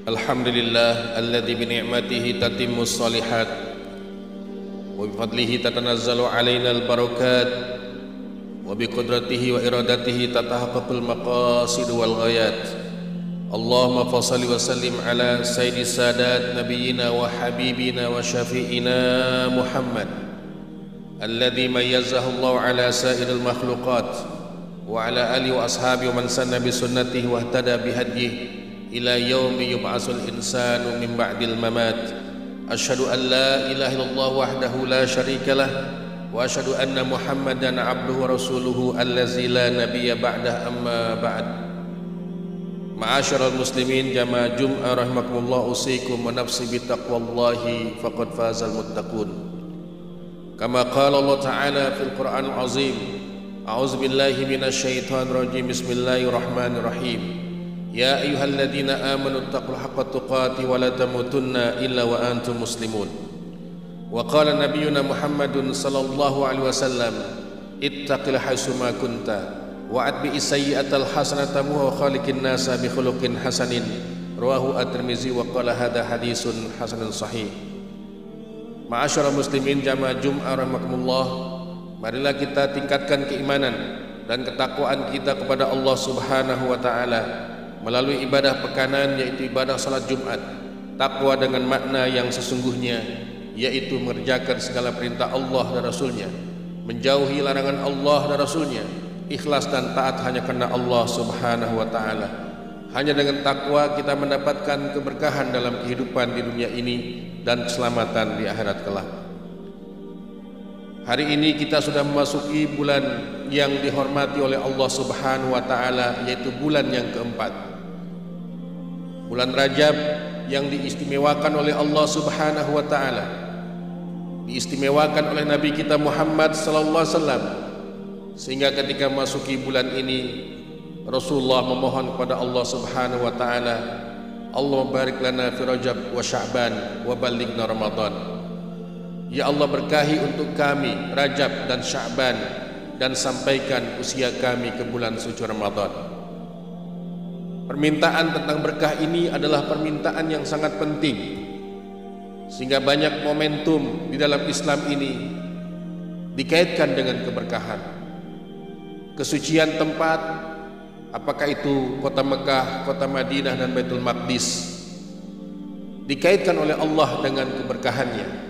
Alhamdulillah alladzi bi ni'matihi tatimmus shalihat wa bi fadlihi tatanazzalu alaina al-barakat wa bi qudratihi wa iradatihi tatahaqqaqul maqasid wal ghayat. Allahumma fassalli wa sallim ala sayyidis sadat nabiyyina wa habibina wa syafi'ina Muhammad alladzi mayyazahu Allah ala sa'iril makhluqat wa ala alihi wa ashabihi wa man sanna bi sunnatihi wa ihtada bi hadihi ila yaumi yub'atsul insanu min ba'dil mamat. Asyhadu an la ilaha illallah wahdahu la syarikalah wa asyhadu anna Muhammadan abduhu wa rasuluhu allazi la nabiyya ba'dah, amma ba'd. Ma'asyiral muslimin jamaah Jum'ah rahimakumullah, usikum wa nafsi bittaqwallahi faqad fazal muttaqun. Kama qala Allah Ta'ala fil Qur'anil Azim, a'udzu billahi minasyaitonir rajim, bismillahirrahmanirrahim. Ya ayyuhalladzina amanu taqul haqqa tuqatih wa la tamutunna illa wa antum muslimun. Wa qala nabiyyuna Muhammadun sallallahu alaihi wasallam, ittaqil haitsu ma kunta wa atbi sayyi'atal hasanata wa khaliqin nasa bi khuluqin hasanin. Rawahu at-Tirmizi wa qala hadza hadisun hasanun sahih. Ma'asyiral muslimin jamaah Jum'ah rahimakumullah, marilah kita tingkatkan keimanan dan ketakwaan kita kepada Allah Subhanahu wa taala melalui ibadah pekanan, yaitu ibadah salat Jumat. Takwa dengan makna yang sesungguhnya, yaitu mengerjakan segala perintah Allah dan Rasulnya, menjauhi larangan Allah dan Rasulnya, ikhlas dan taat hanya karena Allah Subhanahu wa ta'ala. Hanya dengan takwa kita mendapatkan keberkahan dalam kehidupan di dunia ini dan keselamatan di akhirat kelak. Hari ini kita sudah memasuki bulan yang dihormati oleh Allah Subhanahu wa ta'ala, yaitu bulan yang keempat, bulan Rajab, yang diistimewakan oleh Allah Subhanahu wa ta'ala, diistimewakan oleh Nabi kita Muhammad sallallahu alaihi wasallam, sehingga ketika masuki bulan ini Rasulullah memohon kepada Allah Subhanahu wa ta'ala, Allahumma barik lana fi Rajab wa Sya'ban wa ballighna Ramadan. Ya Allah, berkahi untuk kami Rajab dan Sya'ban dan sampaikan usia kami ke bulan suci Ramadan. Permintaan tentang berkah ini adalah permintaan yang sangat penting, sehingga banyak momentum di dalam Islam ini dikaitkan dengan keberkahan. Kesucian tempat, apakah itu kota Mekah, kota Madinah dan Baitul Maqdis, dikaitkan oleh Allah dengan keberkahannya.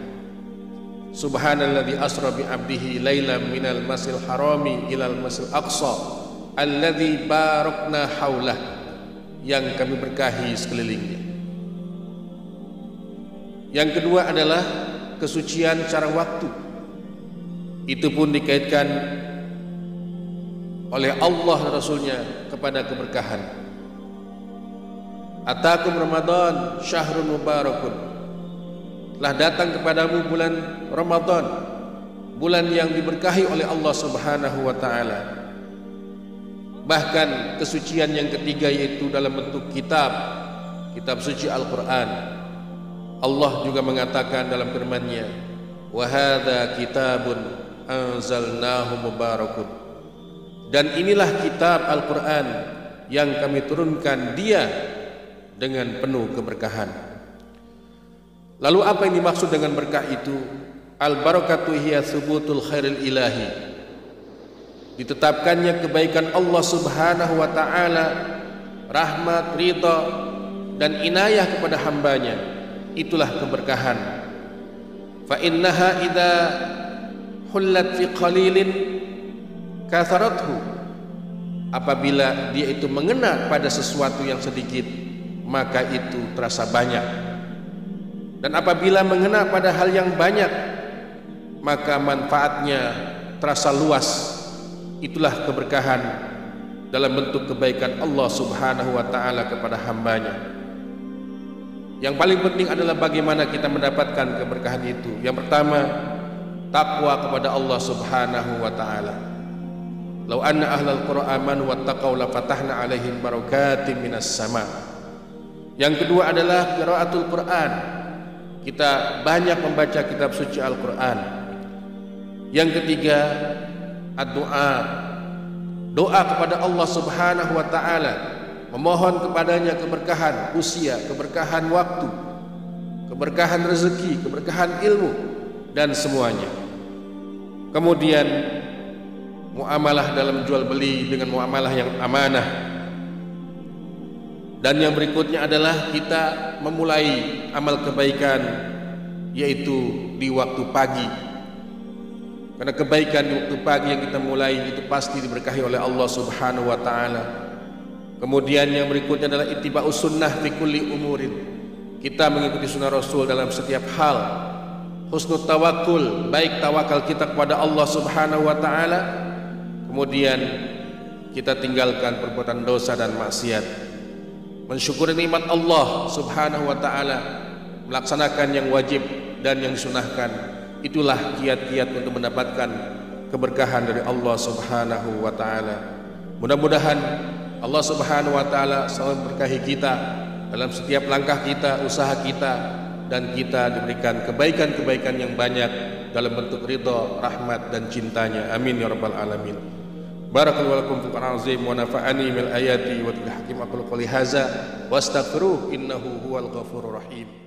Subhanalladzi asra bi 'abdihi lailan minal masjidil harami ilal masjidil aqsa alladzi barakna haulah, yang kami berkahi sekelilingnya. Yang kedua adalah kesucian secara waktu. Itu pun dikaitkan oleh Allah dan Rasulnya kepada keberkahan. Atakum Ramadan syahrun mubarakun, telah datang kepadamu bulan Ramadan, bulan yang diberkahi oleh Allah Subhanahu wa ta'ala. Bahkan kesucian yang ketiga, yaitu dalam bentuk kitab suci Al-Quran. Allah juga mengatakan dalam firman-Nya, wa hadza kitabun anzalnahu mubarakun, dan inilah kitab Al-Quran yang kami turunkan dia dengan penuh keberkahan. Lalu apa yang dimaksud dengan berkah itu? Al-barakatu hiya thubutul khairil ilahi, ditetapkannya kebaikan Allah Subhanahu wa ta'ala, rahmat, ridha dan inayah kepada hambanya. Itulah keberkahan. Fa innaha idza hullat fi qalilin katharathu, apabila dia itu mengena pada sesuatu yang sedikit, maka itu terasa banyak. Dan apabila mengena pada hal yang banyak, maka manfaatnya terasa luas. Itulah keberkahan dalam bentuk kebaikan Allah Subhanahu wa ta'ala kepada hambanya. Yang paling penting adalah bagaimana kita mendapatkan keberkahan itu. Yang pertama, takwa kepada Allah Subhanahu wa ta'ala. Lau anna ahlal qura amanu wattaqau la fatahna alaihim barakatim minas sama. Yang kedua adalah qiraatul Quran. Kita banyak membaca kitab suci Al-Quran. Yang ketiga, doa kepada Allah Subhanahu wa ta'ala, memohon kepadanya keberkahan usia, keberkahan waktu, keberkahan rezeki, keberkahan ilmu dan semuanya. Kemudian muamalah dalam jual beli dengan muamalah yang amanah. Dan yang berikutnya adalah kita memulai amal kebaikan yaitu di waktu pagi. Karena kebaikan di waktu pagi yang kita mulai itu pasti diberkahi oleh Allah Subhanahu wa taala. Kemudian yang berikutnya adalah ittiba'us sunnah fi kulli umurin. Kita mengikuti sunnah Rasul dalam setiap hal. Husnul tawakkul, baik tawakal kita kepada Allah Subhanahu wa taala. Kemudian kita tinggalkan perbuatan dosa dan maksiat. Mensyukuri nikmat Allah Subhanahu wa taala, melaksanakan yang wajib dan yang disunahkan. Itulah kiat-kiat untuk mendapatkan keberkahan dari Allah Subhanahu wa taala. Mudah-mudahan Allah Subhanahu wa taala selalu memberkahi kita dalam setiap langkah kita, usaha kita, dan kita diberikan kebaikan-kebaikan yang banyak dalam bentuk ridha, rahmat dan cintanya. Amin ya rabbal alamin. Barakallahu lakum fil Qur'anil azim wa nafa'ani bil ayati wa bil hakim aqulu qouli hadza wastaghfiruh innahu huwal ghafurur rahim.